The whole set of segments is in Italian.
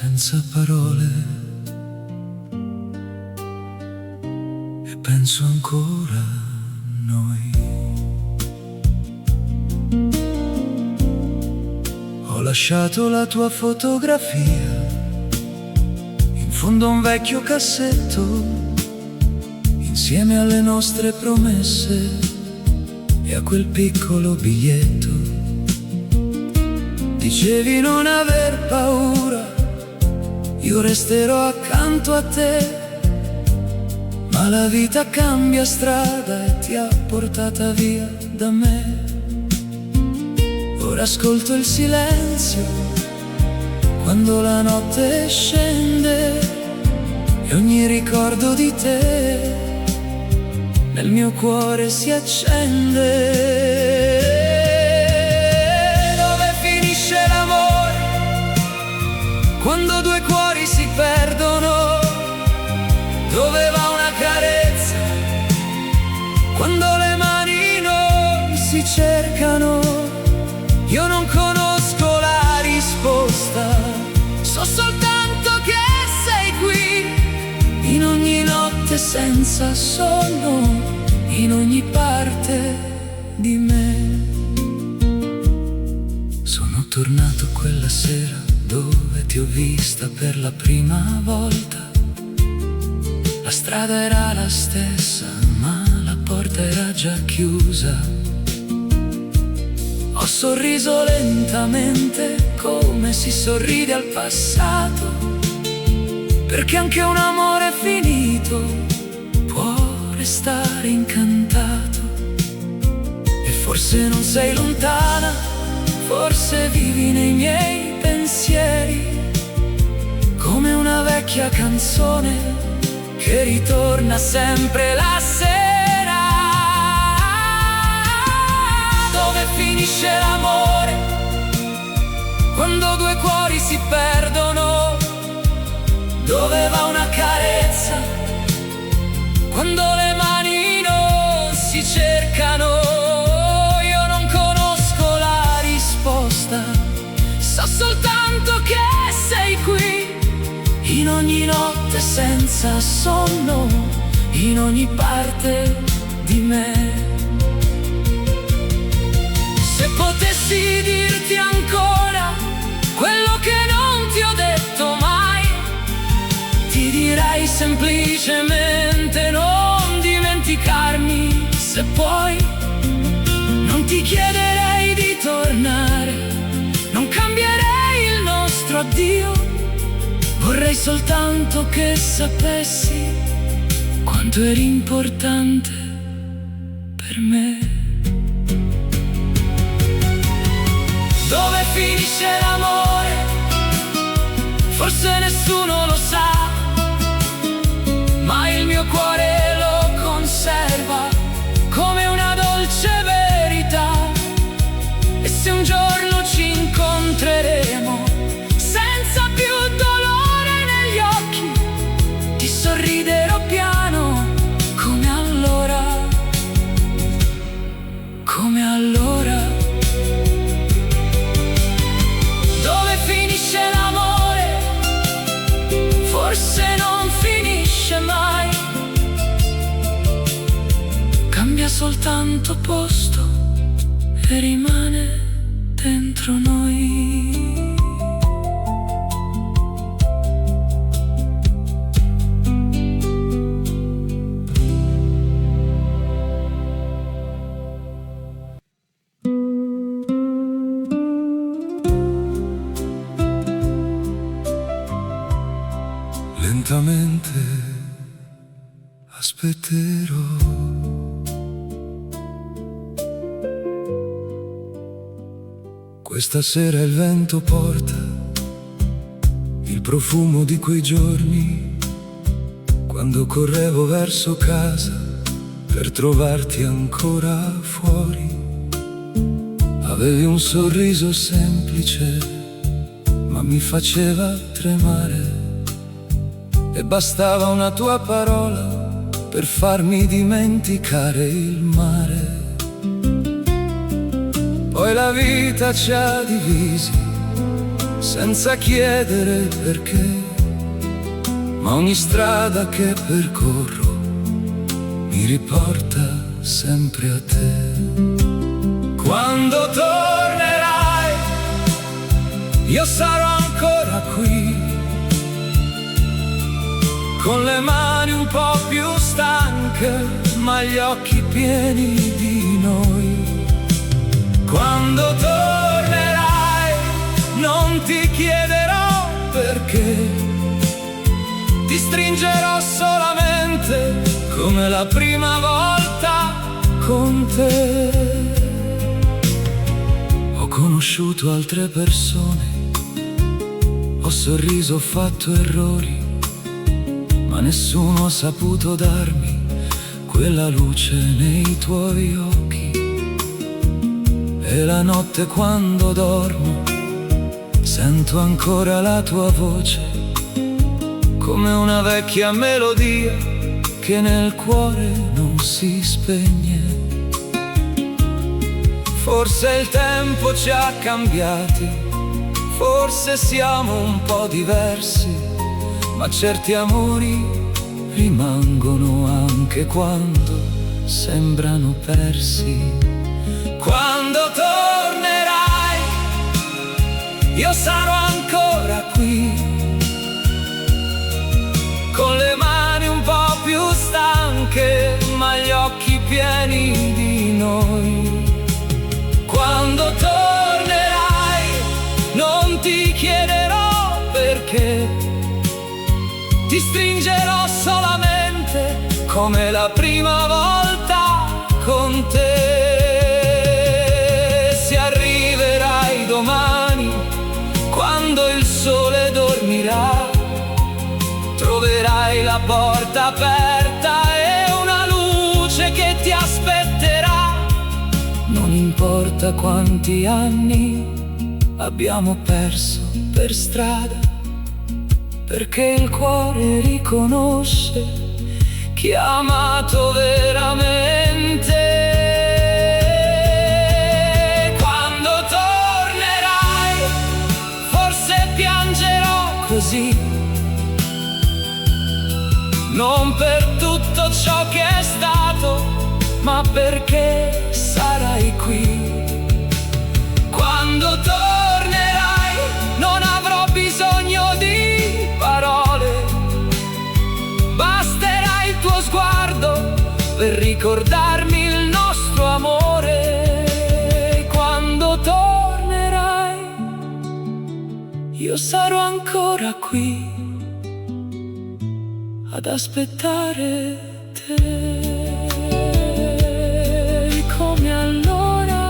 senza parole e penso ancora a noi. Ho lasciato la tua fotografia in fondo a un vecchio cassetto, insieme alle nostre promesse e a quel piccolo biglietto. Dicevi non aver paura, io resterò accanto a te, ma la vita cambia strada e ti ha portata via da me. Ora ascolto il silenzio quando la notte scende e ogni ricordo di te nel mio cuore si accende. Dove finisce l'amore quando due cuori si perdono? Dove va una carezza quando le mani non si cercano? Io non conosco la risposta, so soltanto che sei qui, in ogni notte senza sonno, in ogni parte di me. Sono tornato quella sera dove ti ho vista per la prima volta. La strada era la stessa, ma la porta era già chiusa. Ho sorriso lentamente, come si sorride al passato, perché anche un amore finito può restare incantato. E forse non sei lontana, forse vivi nei miei pensieri, come una vecchia canzone che ritorna sempre la sera. Dove finisce l'amore quando due cuori si perdono? Dove va una carezza quando le mani non si cercano? Io non conosco la risposta, so soltanto che sei qui, in ogni notte senza sonno, in ogni parte di me. Se potessi dirti ancora quello che non ti ho detto mai, ti direi semplicemente non dimenticarmi. Se puoi, non ti chiederei di tornare, non cambierei il nostro addio. Vorrei soltanto che sapessi quanto eri importante per me. Dove finisce l'amore? Forse nessuno lo sa, ma il mio cuore lo conserva come una dolce verità. E se un giorno ci incontreremo senza più dolore negli occhi, ti sorriderò piano come allora, come allora. Forse non finisce mai, cambia soltanto posto e rimane dentro noi. Lentamente aspetterò, questa sera il vento porta il profumo di quei giorni quando correvo verso casa per trovarti ancora fuori. Avevi un sorriso semplice ma mi faceva tremare, e bastava una tua parola per farmi dimenticare il mare. Poi la vita ci ha divisi senza chiedere perché, ma ogni strada che percorro mi riporta sempre a te. Quando tornerai, io sarò ancora qui, con le mani un po' più stanche, ma gli occhi pieni di noi. Quando tornerai, non ti chiederò perché, ti stringerò solamente come la prima volta con te. Ho conosciuto altre persone, ho sorriso, ho fatto errori, ma nessuno ha saputo darmi quella luce nei tuoi occhi. E la notte quando dormo sento ancora la tua voce, come una vecchia melodia che nel cuore non si spegne. Forse il tempo ci ha cambiati, forse siamo un po' diversi, ma certi amori rimangono anche quando sembrano persi. Quando tornerai, io sarò ancora qui, con le mani un po' più stanche, ma gli occhi pieni di noi. Quando tornerai, non ti chiederò perché, ti stringerò solamente come la prima volta con te. Se arriverai domani, quando il sole dormirà, troverai la porta aperta e una luce che ti aspetterà. Non importa quanti anni abbiamo perso per strada, perché il cuore riconosce chi ha amato veramente. Quando tornerai, forse piangerò così, non per tutto ciò che è stato, ma perché sarai qui. Quando tornerai, non avrò bisogno di parole, basterà il tuo sguardo per ricordarmi il nostro amore. Quando tornerai, io sarò ancora qui ad aspettare te, come allora.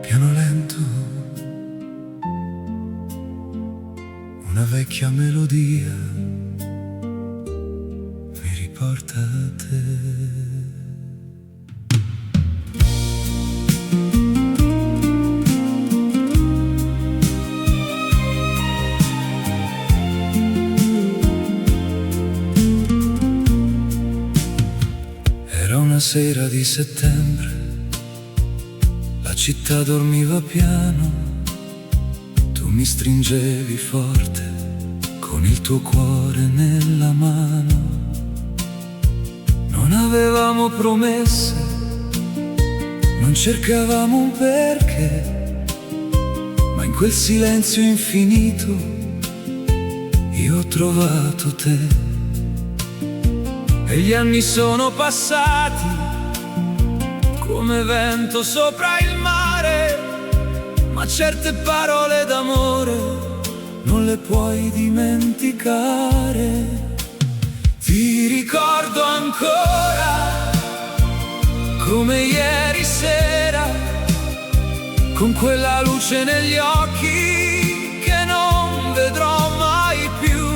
Piano lento, una vecchia melodia mi riporta a te. Era una sera di settembre, la città dormiva piano, tu mi stringevi forte con il tuo cuore nella mano. Non avevamo promesse, non cercavamo un perché, ma in quel silenzio infinito io ho trovato te. E gli anni sono passati come vento sopra il mare, ma certe parole d'amore non le puoi dimenticare. Ti ricordo ancora come ieri sera, con quella luce negli occhi che non vedrò mai più.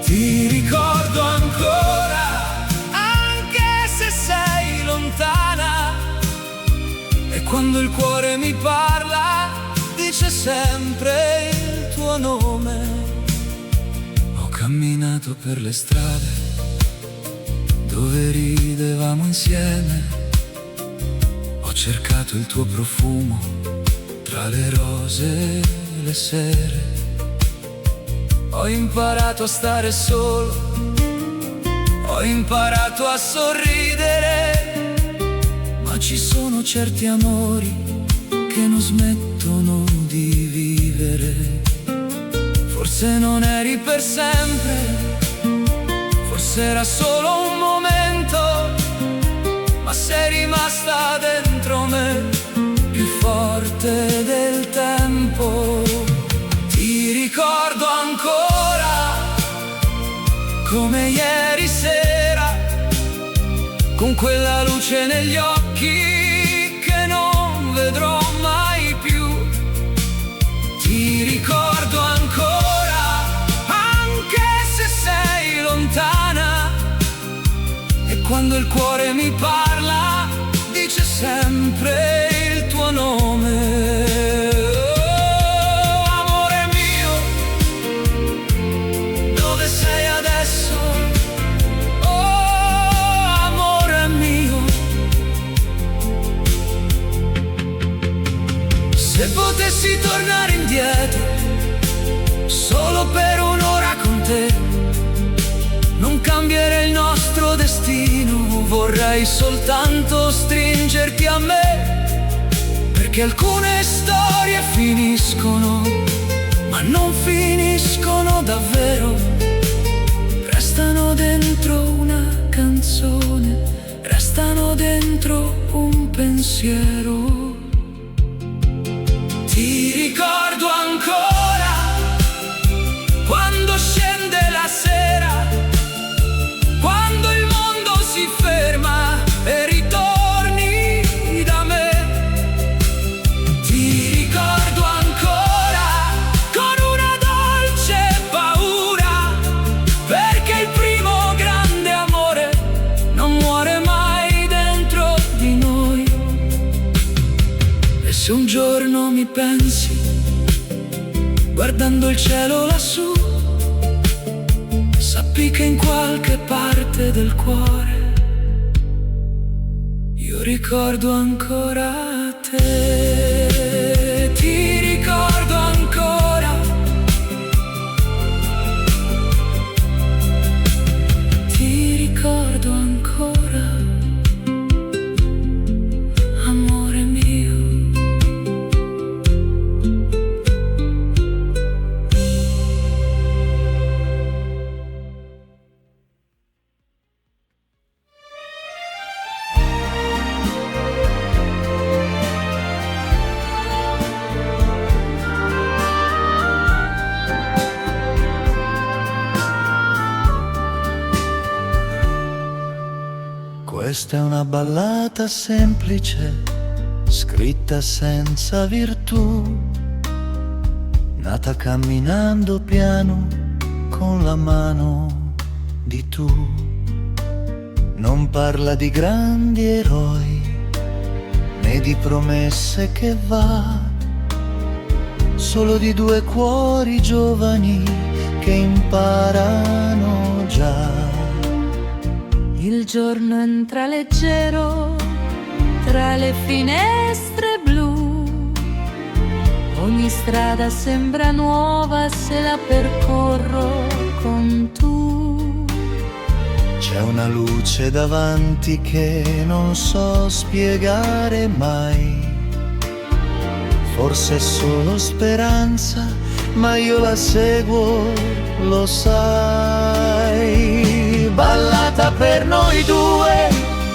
Ti ricordo ancora, anche se sei lontana, e quando il cuore mi parla dice sempre il tuo nome. camminato per le strade dove ridevamo insieme. Ho cercato il tuo profumo tra le rose e le sere. Ho imparato a stare solo, ho imparato a sorridere, ma ci sono certi amori che non smettono di vivere. Forse non eri per sempre, forse era solo un momento, ma sei rimasta dentro me, più forte del tempo. Ti ricordo ancora come ieri sera, con quella luce negli occhi che non vedrò mai più. Ti ricordo ancora, anche se sei lontana, e quando il cuore mi parla dice sempre il tuo nome. Oh, amore mio, dove sei adesso? Oh, amore mio, se potessi tornare indietro solo per un'ora con te, non cambierei il nostro destino, vorrei soltanto stringerti a me, perché alcune storie finiscono, ma non finiscono davvero. Restano dentro una canzone, restano dentro un pensiero. Ti ricordo ancora quando scende la sera, quando il mondo si ferma e ritorni da me. Ti ricordo ancora con una dolce paura, perché il primo grande amore non muore mai dentro di noi. E se un giorno mi pensi, guardando il cielo lassù, sappi che in qualche parte del cuore io ricordo ancora te. Ti ricordo ancora, ti ricordo ancora, amore mio. Questa è una ballata semplice, scritta senza virtù, nata camminando piano con la mano di tu. Non parla di grandi eroi, né di promesse che va, solo di due cuori giovani che imparano già. Il giorno entra leggero tra le finestre blu, ogni strada sembra nuova se la percorro con tu. C'è una luce davanti che non so spiegare mai, forse è solo speranza, ma io la seguo, lo sai. Ballata per noi due,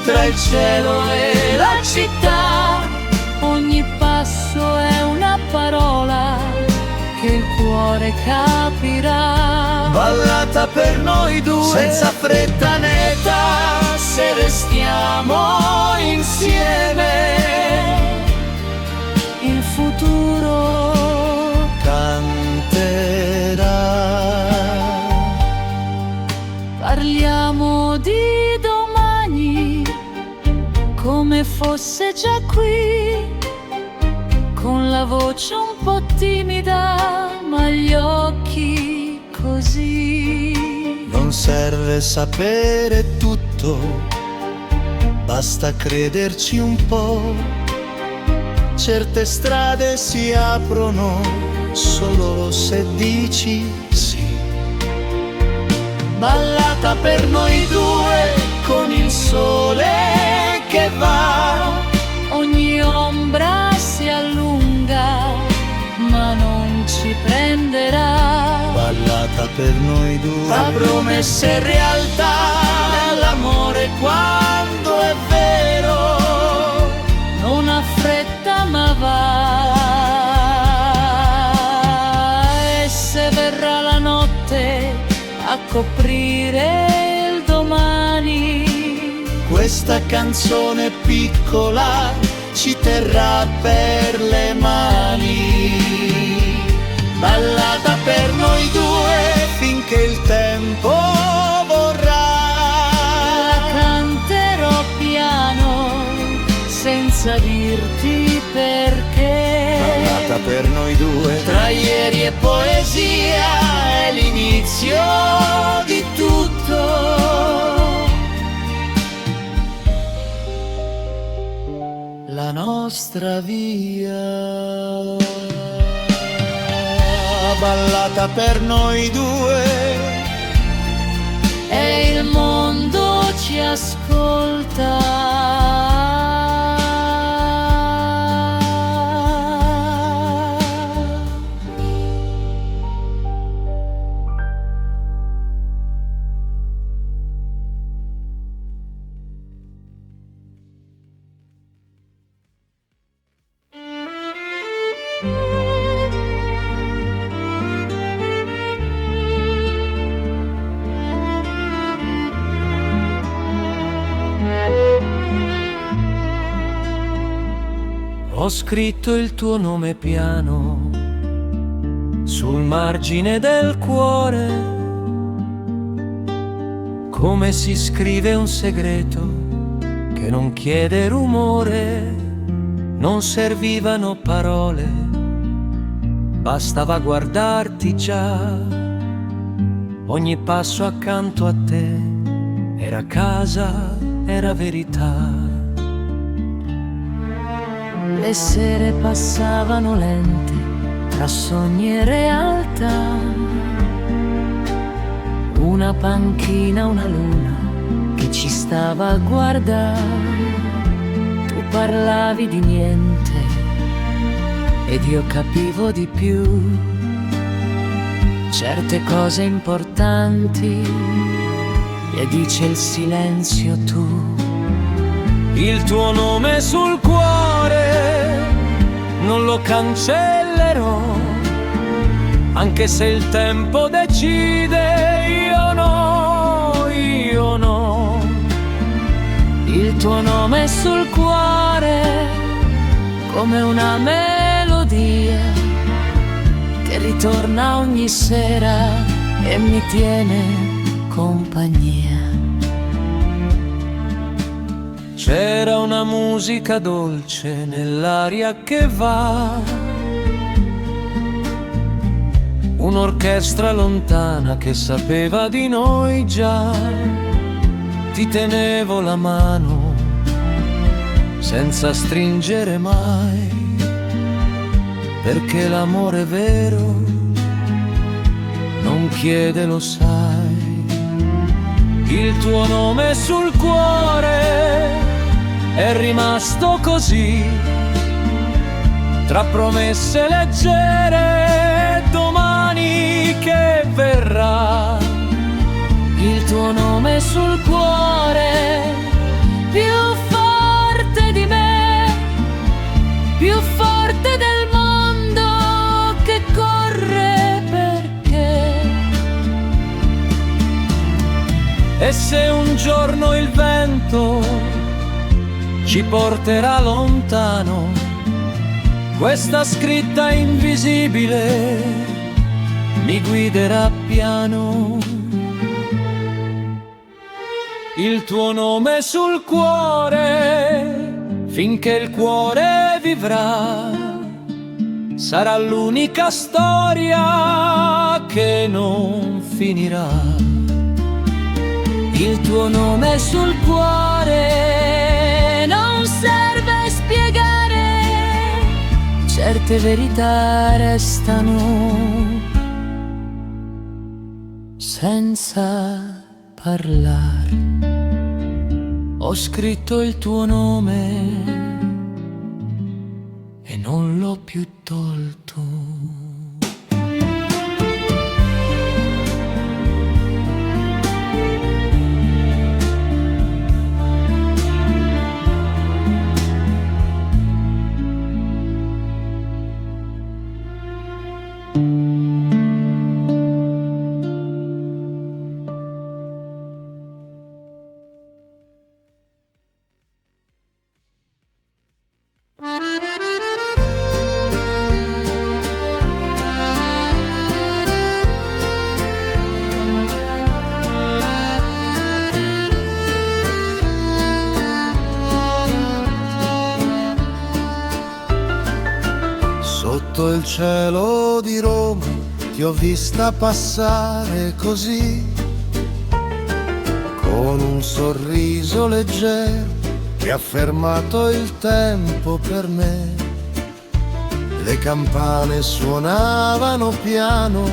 tra il cielo e la città, Ogni passo è una parola che il cuore capirà. ballata per noi due, senza fretta né età, se restiamo insieme. Il futuro Canterà. parliamo di domani come fosse già qui, con la voce un po' timida ma gli occhi così. Non serve sapere tutto, basta crederci un po'. Certe strade si aprono solo se dici sì. Ballata per noi due con il sole che va. Ogni ombra si allunga, ma non ci prenderà. Ballata per noi due, tra promesse e realtà. L'amore quando è vero Non ha fretta ma va. E se verrà la notte a coprire il domani, questa canzone piccola ci terrà per le mani. Ballata per noi due finché il tempo vorrà. la canterò piano senza dirti perché. Ballata per noi due, tra ieri e poesia, è l'inizio di tutto. La nostra via. Ballata per noi due, E il mondo ci ascolta. Ho scritto il tuo nome piano sul margine del cuore, come si scrive un segreto che non chiede rumore. Non servivano parole, bastava guardarti già. Ogni passo accanto a te era casa, era verità. Le sere passavano lente tra sogni e realtà. Una panchina, una luna che ci stava a guardare. Tu parlavi di niente ed io capivo di più. Certe cose importanti le dice il silenzio tu. Il tuo nome sul cuore non lo cancellerò, anche se il tempo decide. Io no, io no. Il tuo nome sul cuore come una melodia che ritorna ogni sera e mi tiene compagnia. C'era una musica dolce nell'aria che va, un'orchestra lontana che sapeva di noi già. Ti tenevo la mano senza stringere mai, perché l'amore vero non chiede, lo sai. Il tuo nome sul cuore è rimasto così, tra promesse leggere, domani che verrà. Il tuo nome sul cuore, più forte di me, più forte del mondo che corre perché. E se un giorno il vento ci porterà lontano, questa scritta invisibile mi guiderà piano. Il tuo nome sul cuore, finché il cuore vivrà, sarà l'unica storia che non finirà. Il tuo nome sul cuore non serve spiegare, certe verità restano senza parlare. Ho scritto il tuo nome e non l'ho più tolto. Sotto il cielo di Roma ti ho vista passare così, con un sorriso leggero che ha fermato il tempo per me. Le campane suonavano piano,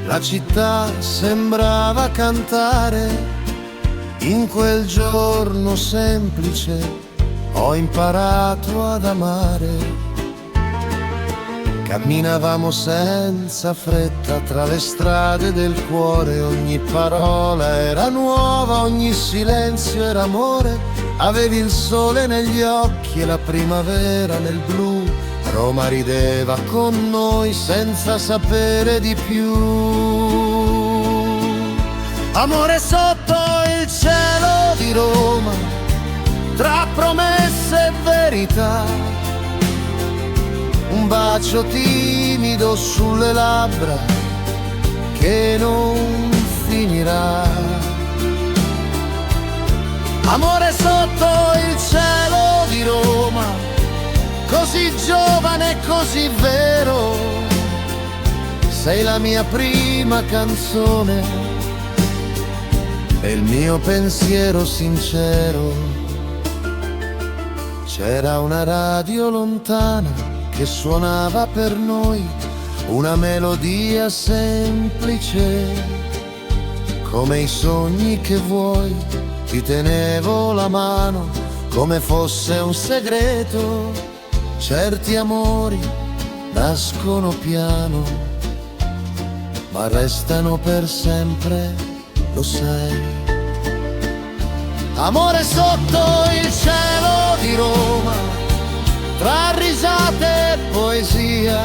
la città sembrava cantare. In quel giorno semplice ho imparato ad amare. Camminavamo senza fretta tra le strade del cuore, ogni parola era nuova, ogni silenzio era amore. Avevi il sole negli occhi e la primavera nel blu. Roma rideva con noi senza sapere di più. Amore sotto il cielo di Roma, tra promesse e verità. Un bacio timido sulle labbra che non finirà. Amore sotto il cielo di Roma, così giovane e così vero. Sei la mia prima canzone e il mio pensiero sincero. C'era una radio lontana che suonava per noi una melodia semplice, come i sogni che vuoi. Ti tenevo la mano come fosse un segreto. Certi amori nascono piano, ma restano per sempre, lo sai. Amore sotto il cielo di Roma, tra risate e poesia,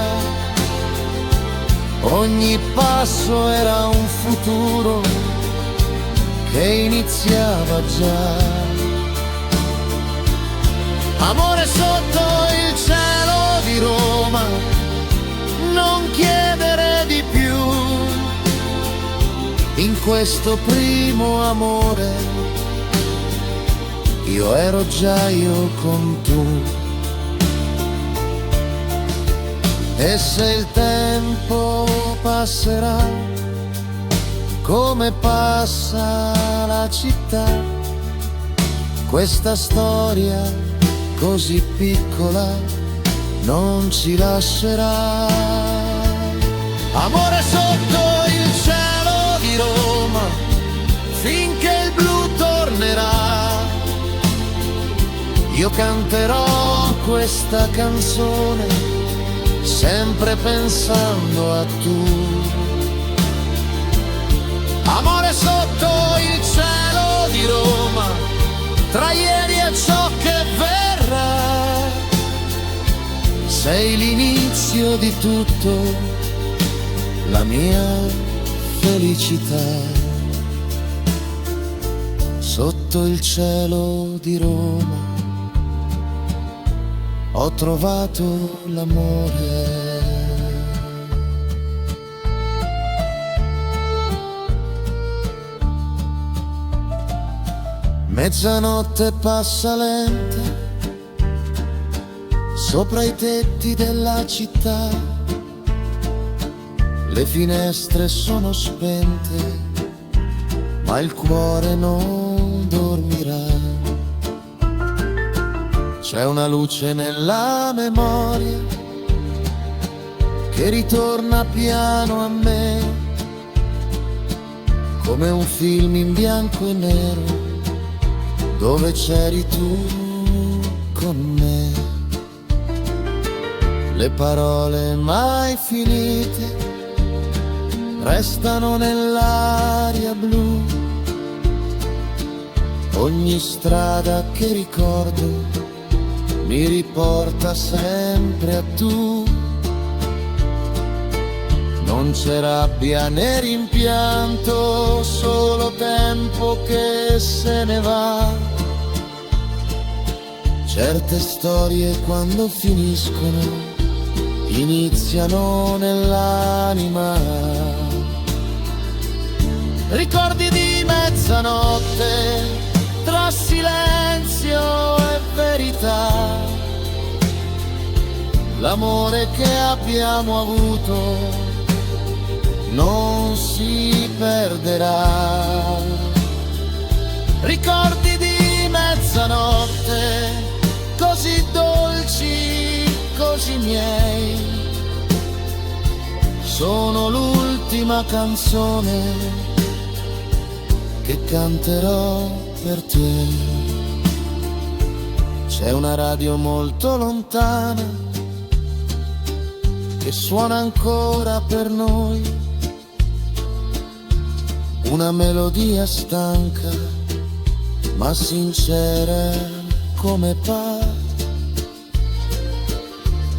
ogni passo era un futuro che iniziava già. Amore sotto il cielo di Roma, non chiedere di più. In questo primo amore io ero già io con tu. E se il tempo passerà come passa la città, questa storia così piccola non ci lascerà. Amore sotto il cielo di Roma, finché il blu tornerà, io canterò questa canzone sempre pensando a tu. Amore sotto il cielo di Roma, tra ieri e ciò che verrà, sei l'inizio di tutto, la mia felicità. Sotto il cielo di Roma ho trovato l'amore. Mezzanotte passa lenta sopra i tetti della città, le finestre sono spente, ma il cuore non dormirà. C'è una luce nella memoria che ritorna piano a me, come un film in bianco e nero, dove c'eri tu con me. Le parole mai finite restano nell'aria blu, ogni strada che ricordo mi riporta sempre a tu. Non c'è rabbia né rimpianto, solo tempo che se ne va. Certe storie quando finiscono iniziano nell'anima. Ricordi di mezzanotte tra silenzio e verità, l'amore che abbiamo avuto non si perderà. Ricordi di mezzanotte così dolci, così miei, sono l'ultima canzone che canterò per te. C'è una radio molto lontana che suona ancora per noi, una melodia stanca ma sincera come pa.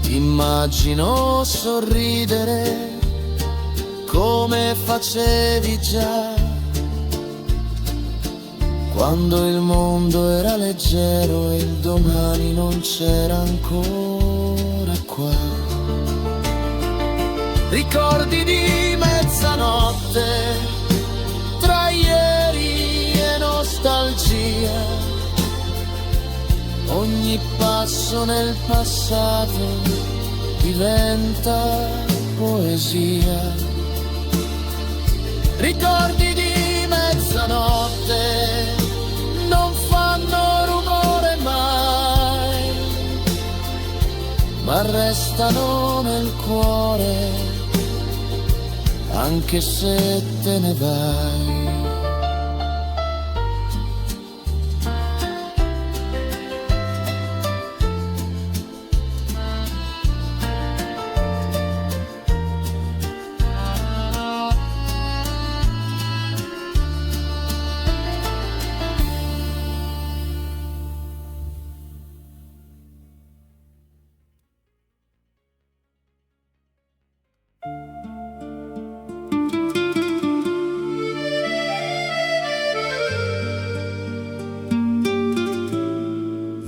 Immagino sorridere come facevi già, quando il mondo era leggero e il domani non c'era ancora qua. Ricordi di mezzanotte tra ieri e nostalgia, ogni passo nel passato diventa poesia. Ricordi di mezzanotte non fanno rumore mai, ma restano nel cuore anche se te ne vai.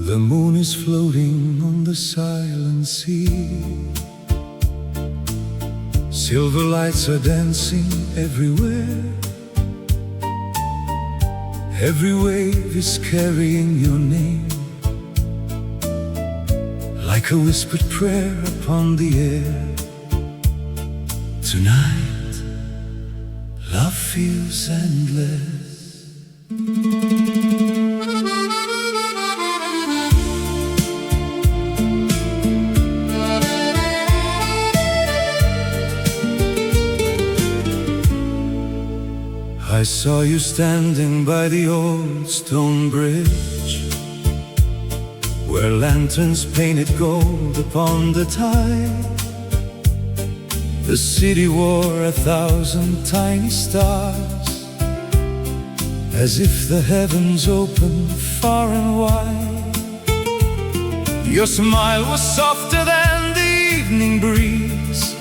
The moon is floating on the silent sea. Silver lights are dancing everywhere. Every wave is carrying your name, like a whispered prayer upon the air. Tonight, love feels endless. I saw you standing by the old stone bridge, where lanterns painted gold upon the tide. The city wore 1,000 tiny stars, as if the heavens opened far and wide. Your smile was softer than the evening breeze,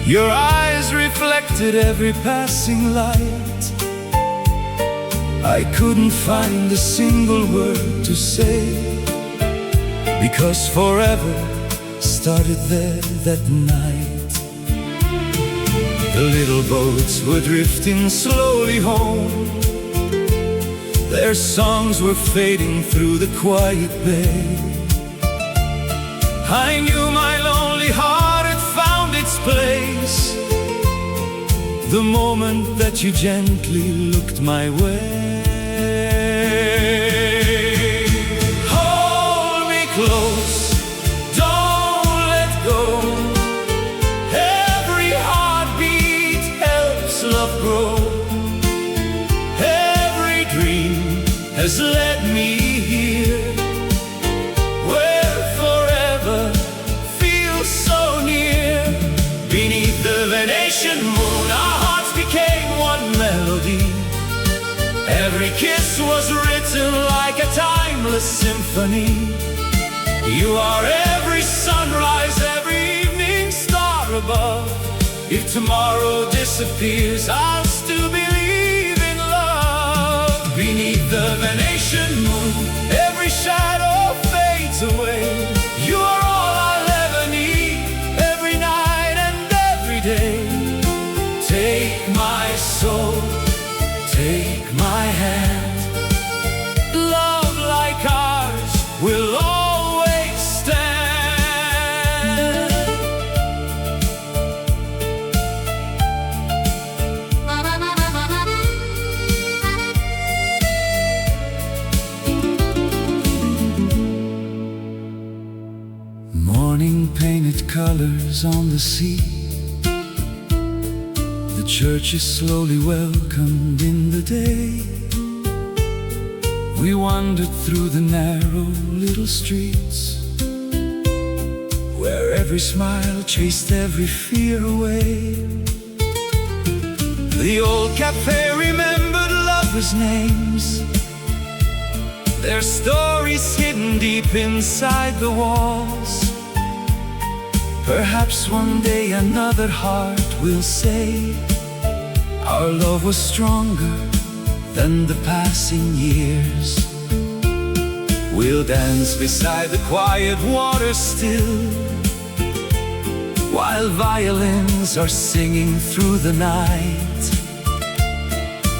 your eyes reflected every passing light. I couldn't find a single word to say, because forever started there that night. The little boats were drifting slowly home, their songs were fading through the quiet bay. I knew my lonely heart had found its place the moment that you gently looked my way. Hold me close, don't let go. Every heartbeat helps love grow. Every dream has led me here, where forever feels so near. Beneath the Venetian moon, our hearts became one melody. Every kiss was written like a timeless symphony. You are every sunrise, every evening star above. If tomorrow disappears, I'll still believe in love. Beneath the Venetian moon, every shadow fades away. You are all I'll ever need, every night and every day. Take my soul, take my hand. Love like ours will always stand. Morning painted colors on the sea. The church is slowly welcomed in the day. We wandered through the narrow little streets, where every smile chased every fear away. The old cafe remembered lovers' names, their stories hidden deep inside the walls. Perhaps one day another heart will say, our love was stronger than the passing years. We'll dance beside the quiet water still, while violins are singing through the night.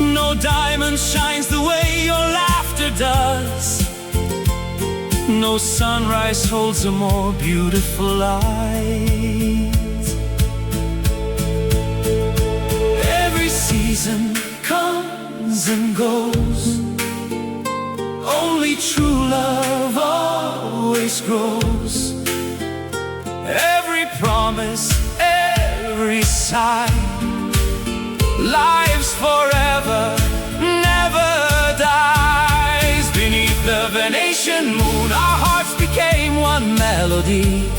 No diamond shines the way your laughter does. No sunrise holds a more beautiful light. Every season comes and goes, only true love always grows. Every promise, every sigh, lives forever, never dies. Beneath the Venetian moon, our hearts became one melody.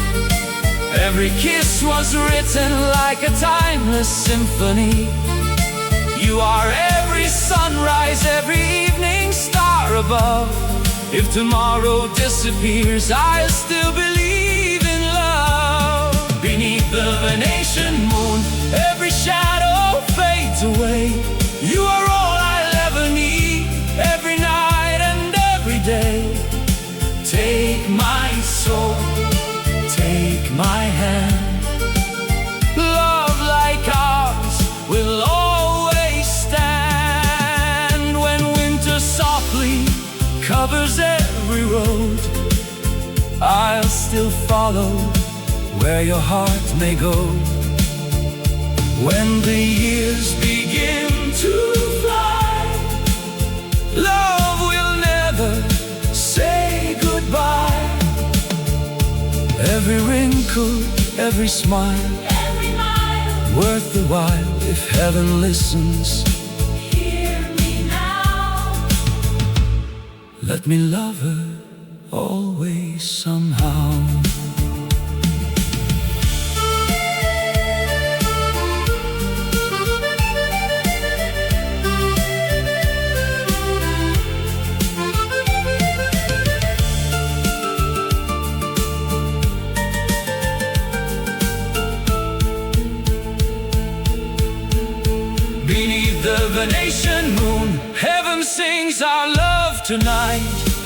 Every kiss was written like a timeless symphony. You are every sunrise, every evening star above. If tomorrow disappears, I'll still believe in love. Beneath the Venetian moon, every shadow fades away. You are all I'll ever need, every night and every day. Take my soul, take my hand. Love like ours will always stand. When winter softly covers every road, I'll still follow where your heart may go. When the years begin to fly, love will never say goodbye. Every wrinkle, every smile, Every mile, worth the while if heaven listens. hear me now. Let me love her always somehow. Beneath the Venetian moon, heaven sings our love tonight.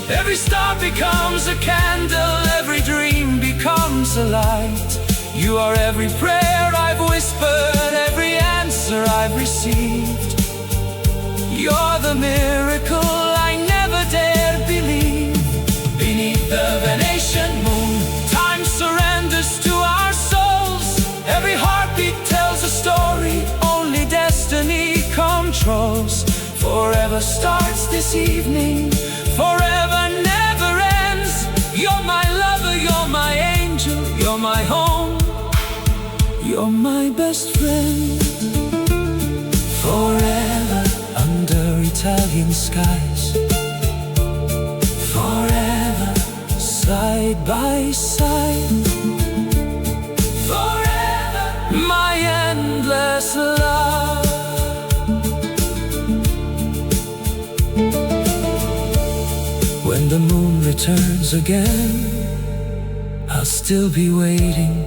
Every star becomes a candle, every dream becomes a light. You are every prayer I've whispered, every answer I've received. You're the miracle I never dared believe. Beneath the Venetian moon, time surrounds Forever starts this evening, forever never ends. You're my lover, you're my angel, you're my home, you're my best friend. Forever under Italian skies, forever side by side, forever my endless love. When the moon returns again, I'll still be waiting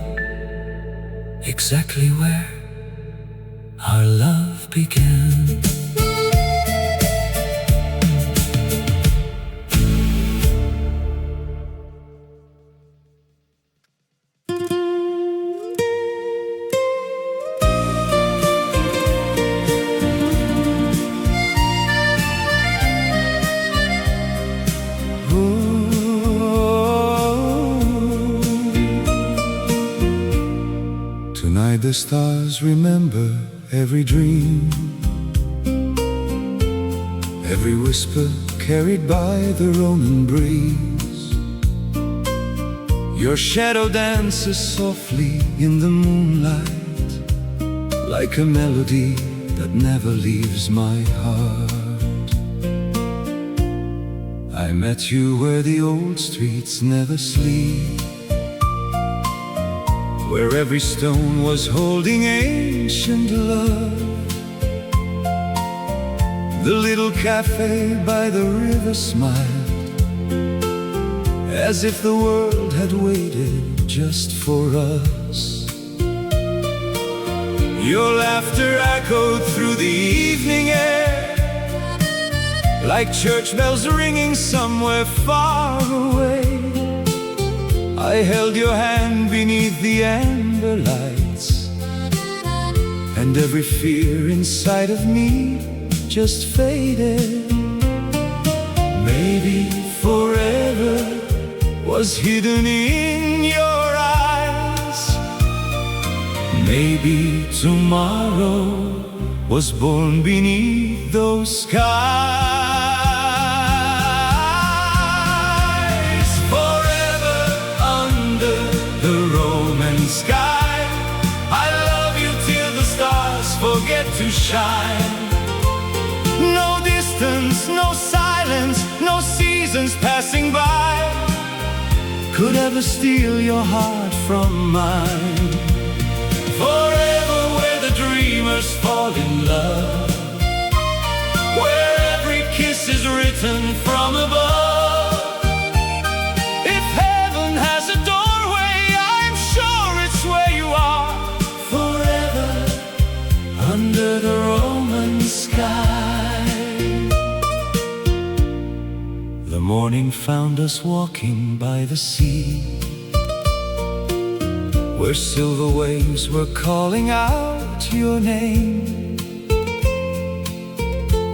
exactly where our love began. Tonight the stars remember every dream, every whisper carried by the Roman breeze. Your shadow dances softly in the moonlight, like a melody that never leaves my heart. I met you where the old streets never sleep, where every stone was holding ancient love. The little cafe by the river smiled, as if the world had waited just for us. Your laughter echoed through the evening air, like church bells ringing somewhere far away. I held your hand beneath the amber lights, and every fear inside of me just faded. Maybe forever was hidden in your eyes. Maybe tomorrow was born beneath those skies. Sky, I love you till the stars forget to shine. No distance, no silence, no seasons passing by could ever steal your heart from mine. Forever where the dreamers fall in love, where every kiss is written from above. If heaven has a door, under the Roman sky. The morning found us walking by the sea, where silver waves were calling out your name.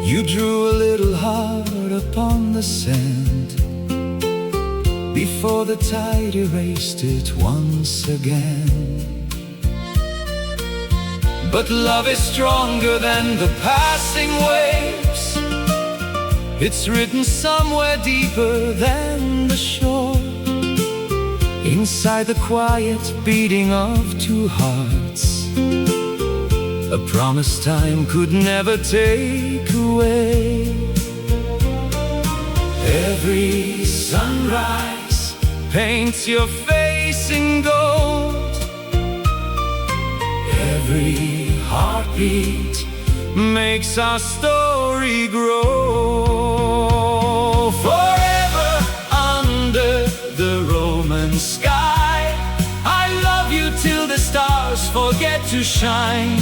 You drew a little heart upon the sand, before the tide erased it once again. But love is stronger than the passing waves. It's written somewhere deeper than the shore, inside the quiet beating of two hearts, a promise time could never take away. Every sunrise paints your face in gold, every heartbeat makes our story grow. Forever under the Roman sky, I love you till the stars forget to shine.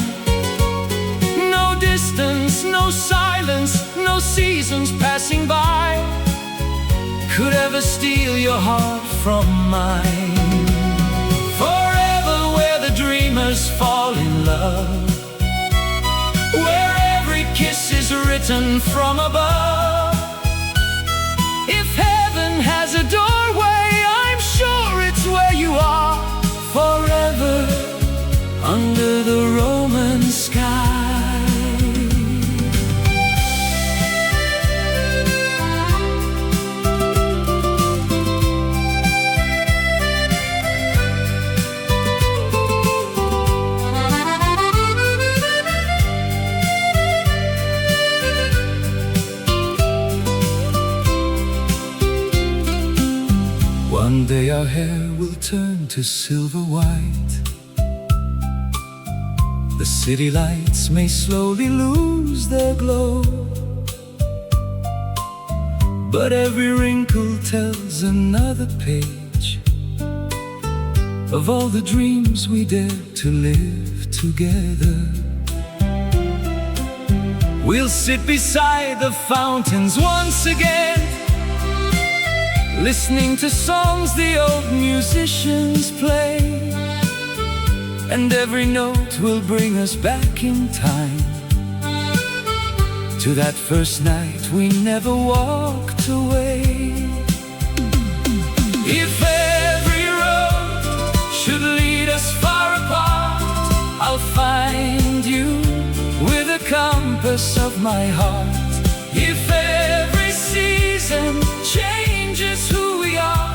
No distance, no silence, no seasons passing by could ever steal your heart from mine. Forever where the dreamers fall in love, where every kiss is written from above. If heaven has a doorway, I'm sure it's where you are. Forever under the Roman sky. hair will turn to silver white. The city lights may slowly lose their glow, but every wrinkle tells another page of all the dreams we dared to live together. We'll sit beside the fountains once again, listening to songs the old musicians play, and every note will bring us back in time to that first night we never walked away. If every road should lead us far apart, I'll find you with the compass of my heart. If every season changes who we are,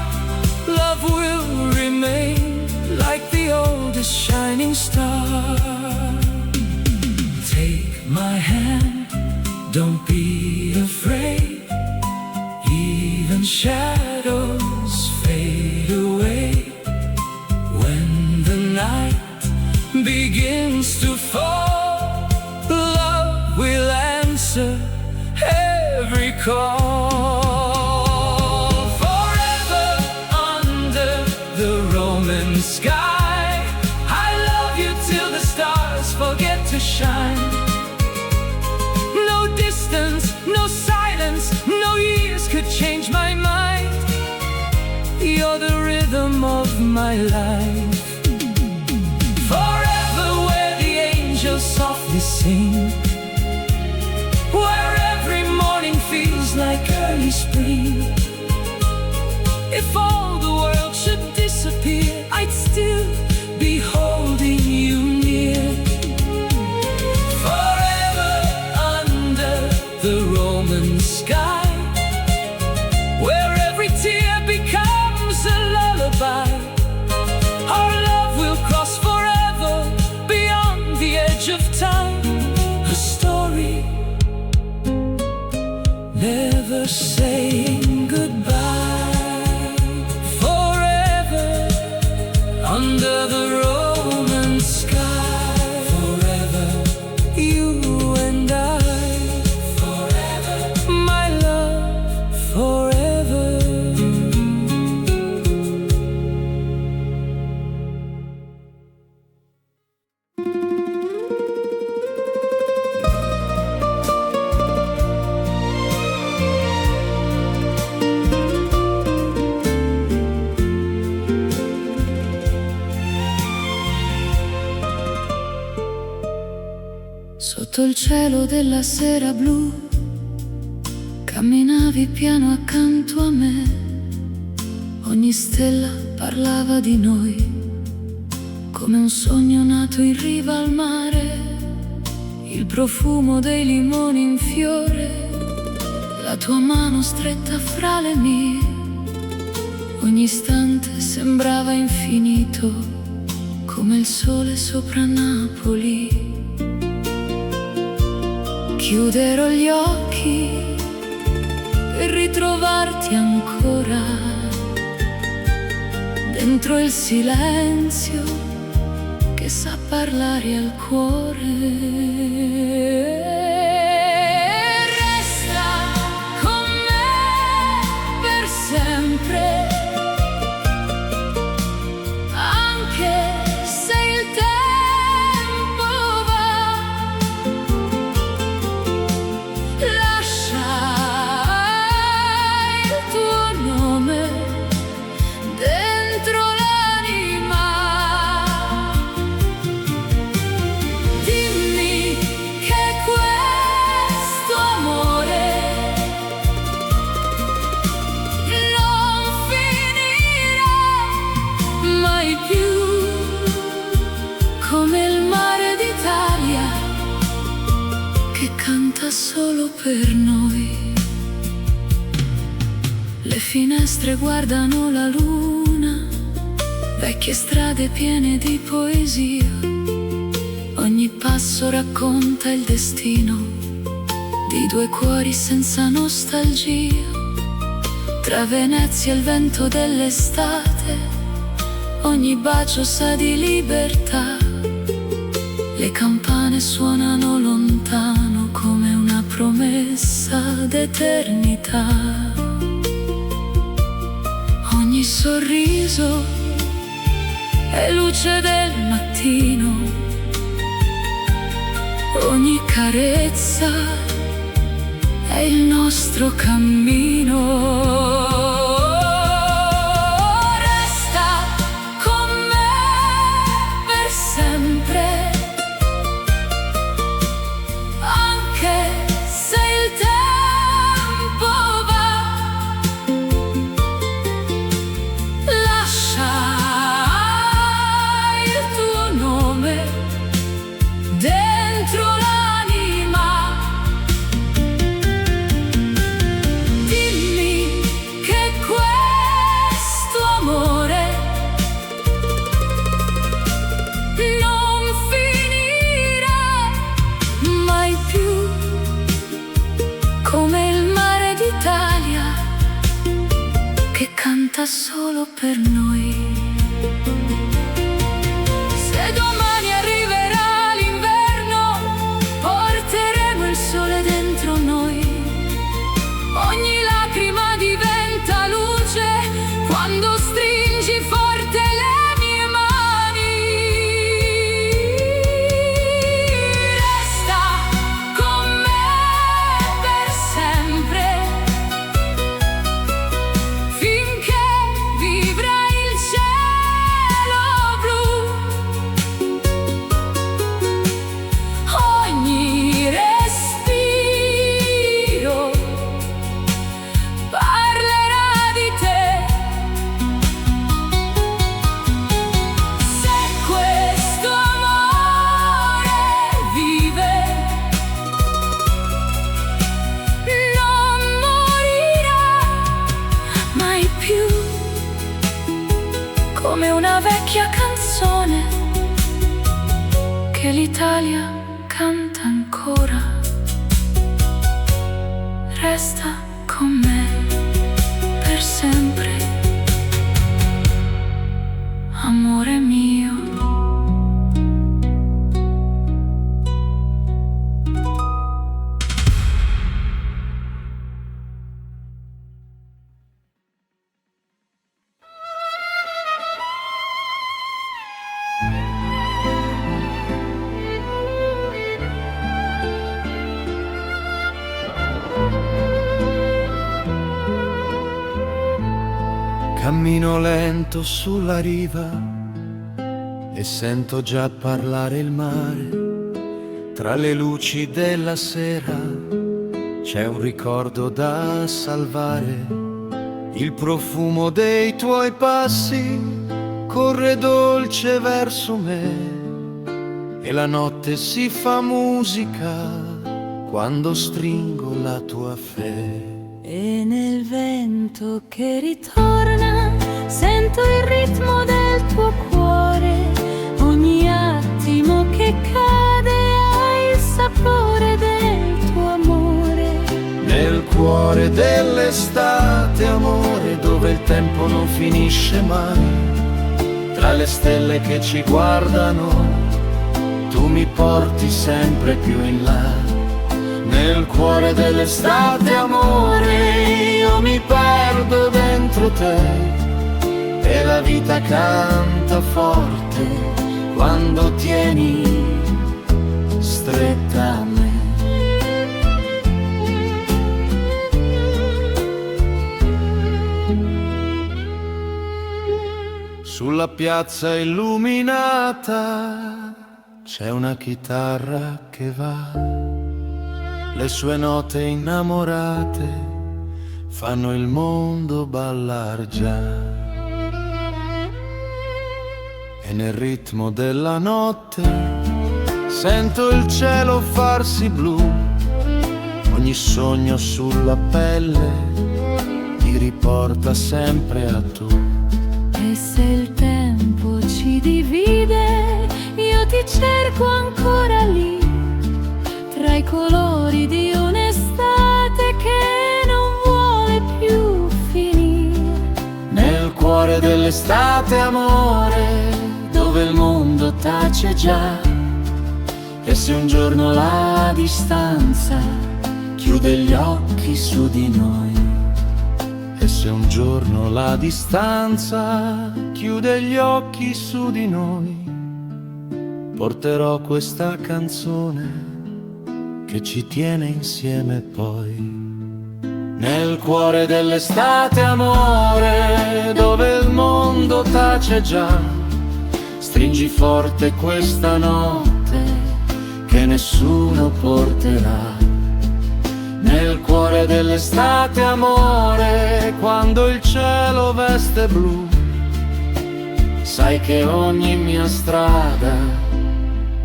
love will remain like the oldest shining star. Take my hand, don't be afraid. Even shadows fade away when the night begins to fall. Love will answer every call. Forever under the Roman sky, I love you till the stars forget to shine. No distance, no silence, no years could change my mind. You're the rhythm of my life. Forever where the angels softly sing, where every morning feels like early spring. If all the world should disappear, I'd still be holding you near. Forever under the Roman sky, where every tear becomes a lullaby. Our love will cross forever beyond the edge of time. A story never saying goodbye. Forever under the Roman sky. Forever you and I. Forever my love. Forever. Sotto il cielo della sera blu camminavi piano accanto a me. Ogni stella parlava di noi, come un sogno nato in riva al mare. Il profumo dei limoni in fiore, la tua mano stretta fra le mie. Ogni istante sembrava infinito, come il sole sopra Napoli. Chiuderò gli occhi per ritrovarti ancora dentro il silenzio che sa parlare al cuore. Resta con me per sempre, anche se il tempo va. Lascia il tuo nome dentro l'anima. Dimmi che questo amore non finirà mai più, come il mare d'Italia che canta solo per noi. Le finestre guardano la luna, vecchie strade piene di poesia. Ogni passo racconta il destino di due cuori senza nostalgia. Tra Venezia e il vento dell'estate ogni bacio sa di libertà. Le campane suonano lontano come una promessa d'eternità. Ogni sorriso è luce del mattino, ogni carezza è il nostro cammino. Canta solo per noi. Se domani arriverà l'inverno, porteremo il sole dentro noi. Ogni lacrima diventa luce quando stringi forte le mie mani. Resta con me per sempre, come una vecchia canzone che l'Italia canta ancora. Resta con me per sempre, amore mio. Cammino lento sulla riva e sento già parlare il mare. Tra le luci della sera c'è un ricordo da salvare. Il profumo dei tuoi passi corre dolce verso me e la notte si fa musica quando stringo la tua fede. E nel vento che ritorna sento il ritmo del tuo cuore. Ogni attimo che cade ha il sapore del tuo amore. Nel cuore dell'estate, amore, dove il tempo non finisce mai. Tra le stelle che ci guardano, tu mi porti sempre più in là. Nel cuore dell'estate, amore, io mi perdo dentro te e la vita canta forte quando tieni stretta a me. Sulla piazza illuminata c'è una chitarra che va. Le sue note innamorate fanno il mondo ballar già. E nel ritmo della notte sento il cielo farsi blu. Ogni sogno sulla pelle mi riporta sempre a tu. E se il tempo ci divide, io ti cerco ancora lì, tra i colori di un'estate che non vuole più finire. Nel cuore dell'estate, amore, tace già. E se un giorno la distanza chiude gli occhi su di noi, e se un giorno la distanza chiude gli occhi su di noi, porterò questa canzone che ci tiene insieme poi. Nel cuore dell'estate, amore, dove il mondo tace già, stringi forte questa notte che nessuno porterà. Nel cuore dell'estate, amore, quando il cielo veste blu, sai che ogni mia strada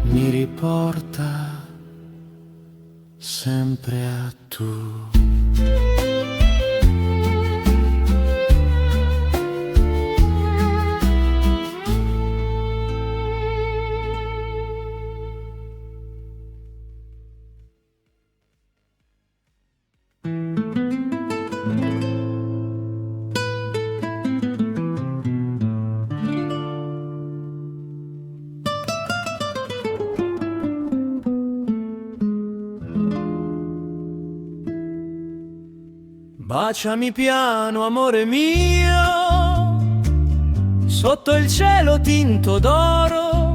mi riporta sempre a tu. Baciami piano, amore mio, sotto il cielo tinto d'oro,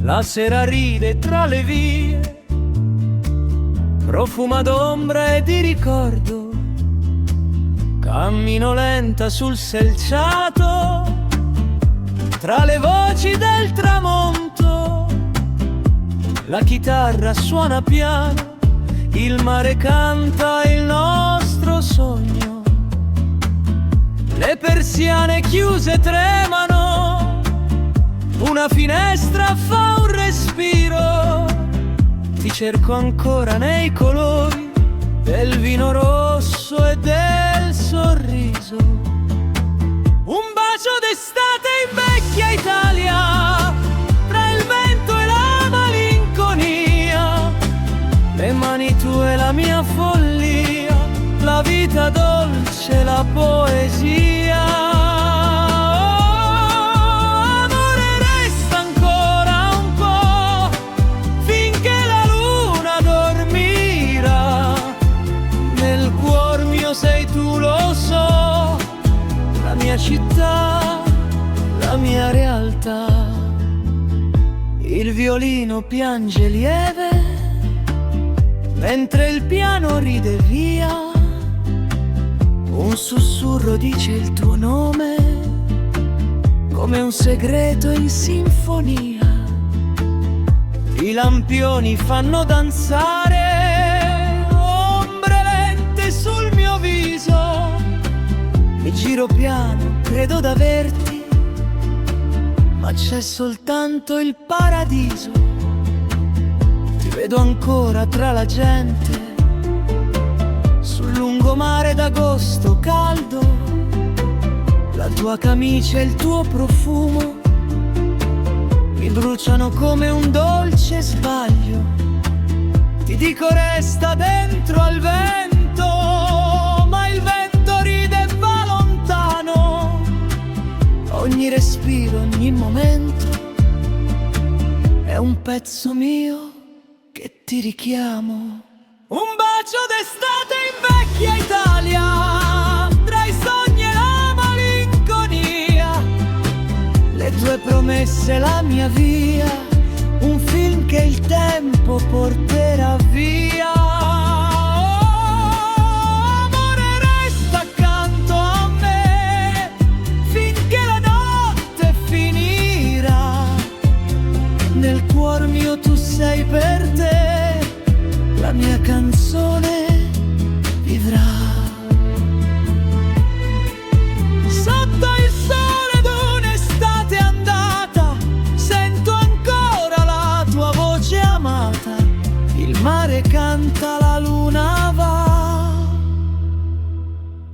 la sera ride tra le vie, profuma d'ombra e di ricordo. Cammino lenta sul selciato, tra le voci del tramonto, la chitarra suona piano, il mare canta il nostro sogno. Le persiane chiuse tremano, una finestra fa un respiro. Ti cerco ancora nei colori del vino rosso e del sorriso. Un bacio d'estate in vecchia Italia, tra il vento e la malinconia. Le mani tue, la mia follia, la vita dolce, la poesia. Oh, amore, resta ancora un po', finché la luna dormirà. Nel cuor mio sei tu, lo so, la mia città, la mia realtà. Il violino piange lieve, mentre il piano ride via, un sussurro dice il tuo nome, come un segreto in sinfonia. I lampioni fanno danzare ombre lente sul mio viso. Mi giro piano, credo d'averti, ma c'è soltanto il paradiso. Vedo ancora tra la gente, sul lungomare d'agosto caldo, la tua camicia e il tuo profumo mi bruciano come un dolce sbaglio. Ti dico resta dentro al vento, ma il vento ride e va lontano. Ogni respiro, ogni momento è un pezzo mio che ti richiamo. Un bacio d'estate in vecchia Italia, tra i sogni e la malinconia. Le tue promesse, la mia via, un film che il tempo porterà via. Oh, amore, resta accanto a me, finché la notte finirà. Nel cuor mio tu sei per te, la mia canzone vivrà. Sotto il sole d'un'estate andata, sento ancora la tua voce amata. Il mare canta, la luna va,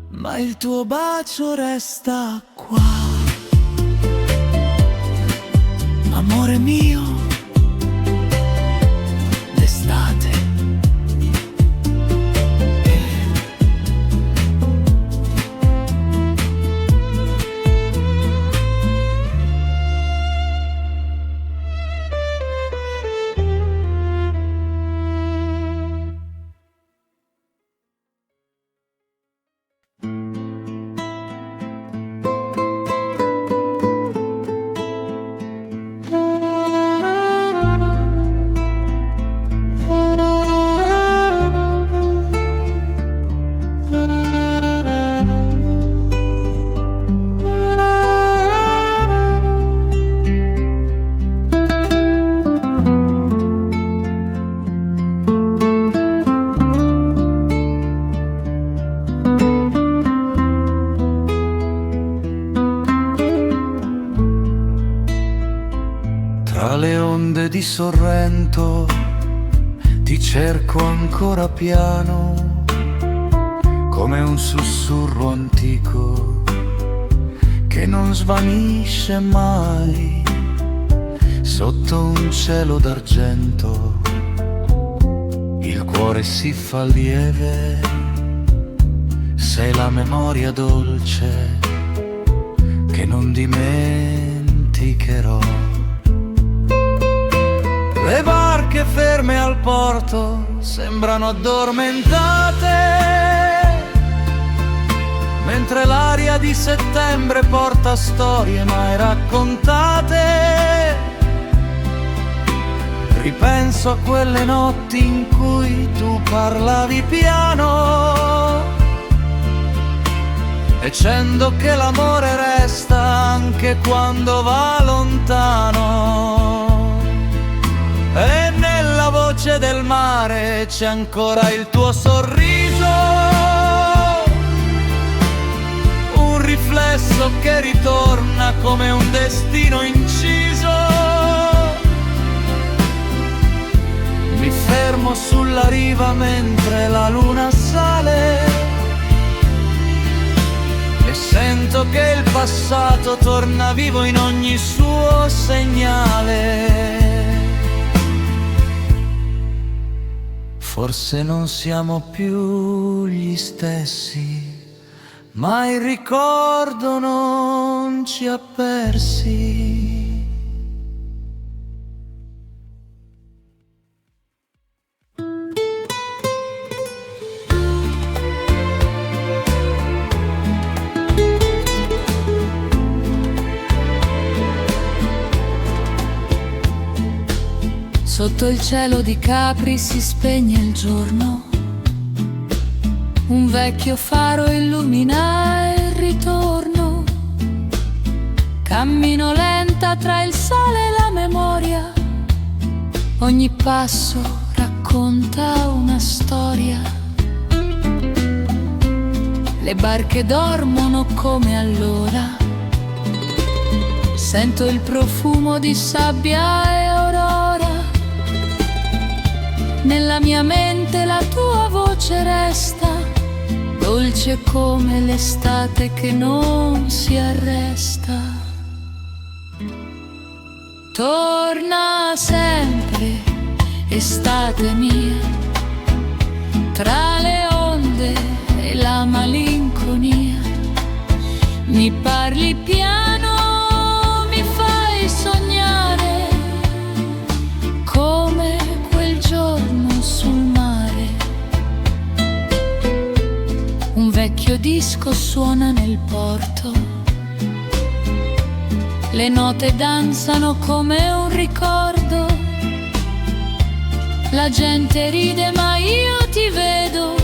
ma il tuo bacio resta qua. Amore mio, Tra le onde di Sorrento ti cerco ancora piano, come un sussurro antico che non svanisce mai. Sotto un cielo d'argento il cuore si fa lieve, sei la memoria dolce che non dimenticherò. Le barche ferme al porto sembrano addormentate, mentre l'aria di settembre porta storie mai raccontate. Ripenso a quelle notti in cui tu parlavi piano, dicendo che l'amore resta anche quando va lontano. E nella voce del mare c'è ancora il tuo sorriso, un riflesso che ritorna come un destino inciso. Mi fermo sulla riva mentre la luna sale e sento che il passato torna vivo in ogni suo segnale. Forse non siamo più gli stessi, ma il ricordo non ci ha persi. Sotto il cielo di Capri si spegne il giorno, un vecchio faro illumina il ritorno. Cammino lenta tra il sale e la memoria, ogni passo racconta una storia. Le barche dormono come allora, sento il profumo di sabbia e aurora. Nella mia mente la tua voce resta, dolce come l'estate che non si arresta. Torna sempre, estate mia, tra le onde e la malinconia. Mi parli piano, mi fai sognare come quel giorno sul mare. Un vecchio disco suona nel porto, le note danzano come un ricordo. La gente ride ma io ti vedo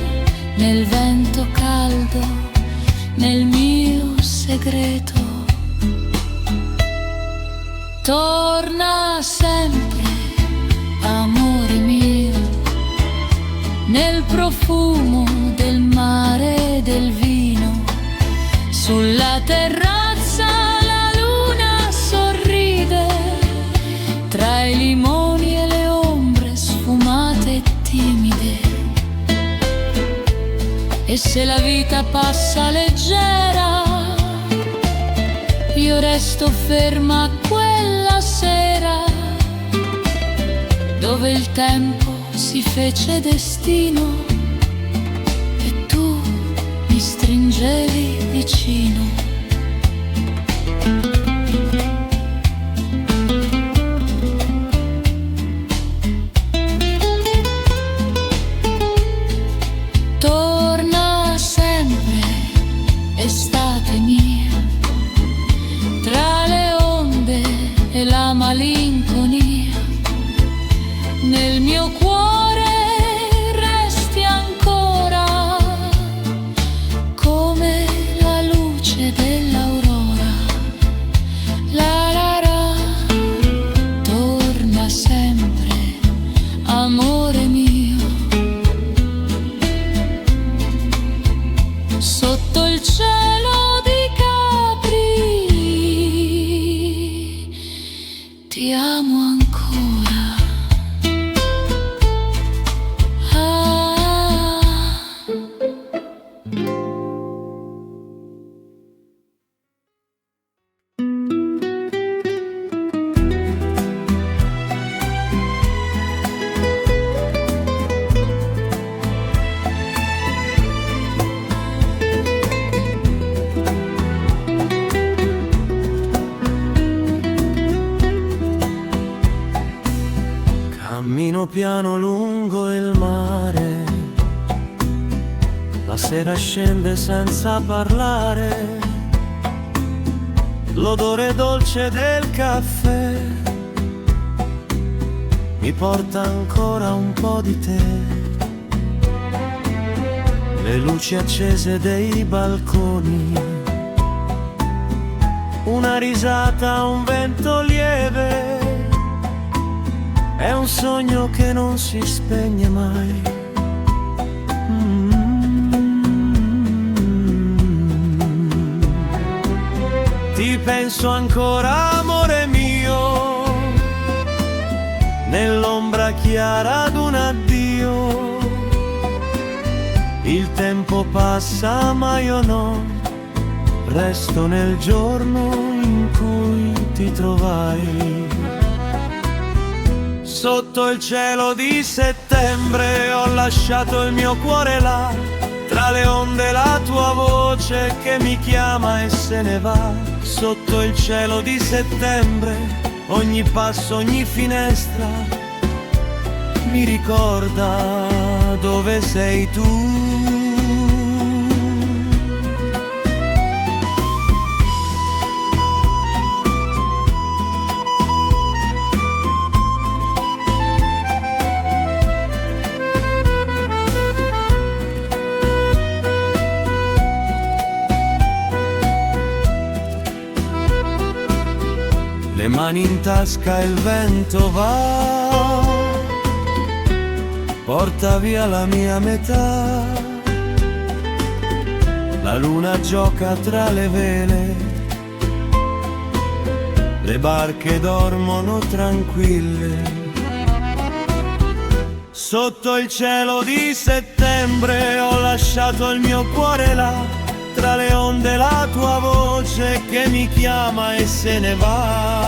nel vento caldo, nel mio segreto. Torna sempre, amore mio, nel profumo del mare e del vino. Sulla terrazza la luna sorride, tra i limoni e le ombre sfumate e timide. E se la vita passa leggera, io resto ferma quella sera, dove il tempo si fece destino e tu mi stringevi vicino. Torna sempre, estate mia, tra le onde e la malinconia. Nel mio cuore resti ancora come la luce dell'aurora. La la la, torna sempre, amore mio. Sotto il cielo di Capri ti amo ancora. Cammino piano lungo il mare, la sera scende senza parlare, l'odore dolce del caffè mi porta ancora un po' di te. Le luci accese dei balconi, una risata, un vento lieve, è un sogno che non si spegne mai. Ti penso ancora, amore mio, nell'ombra chiara d'un addio. Il tempo passa ma io no, resto nel giorno in cui ti trovai. Sotto il cielo di settembre ho lasciato il mio cuore là, tra le onde la tua voce che mi chiama e se ne va. Sotto il cielo di settembre ogni passo, ogni finestra mi ricorda dove sei tu. Le mani in tasca, il vento va, porta via la mia metà. La luna gioca tra le vele, le barche dormono tranquille. Sotto il cielo di settembre ho lasciato il mio cuore là, tra le onde la tua voce che mi chiama e se ne va.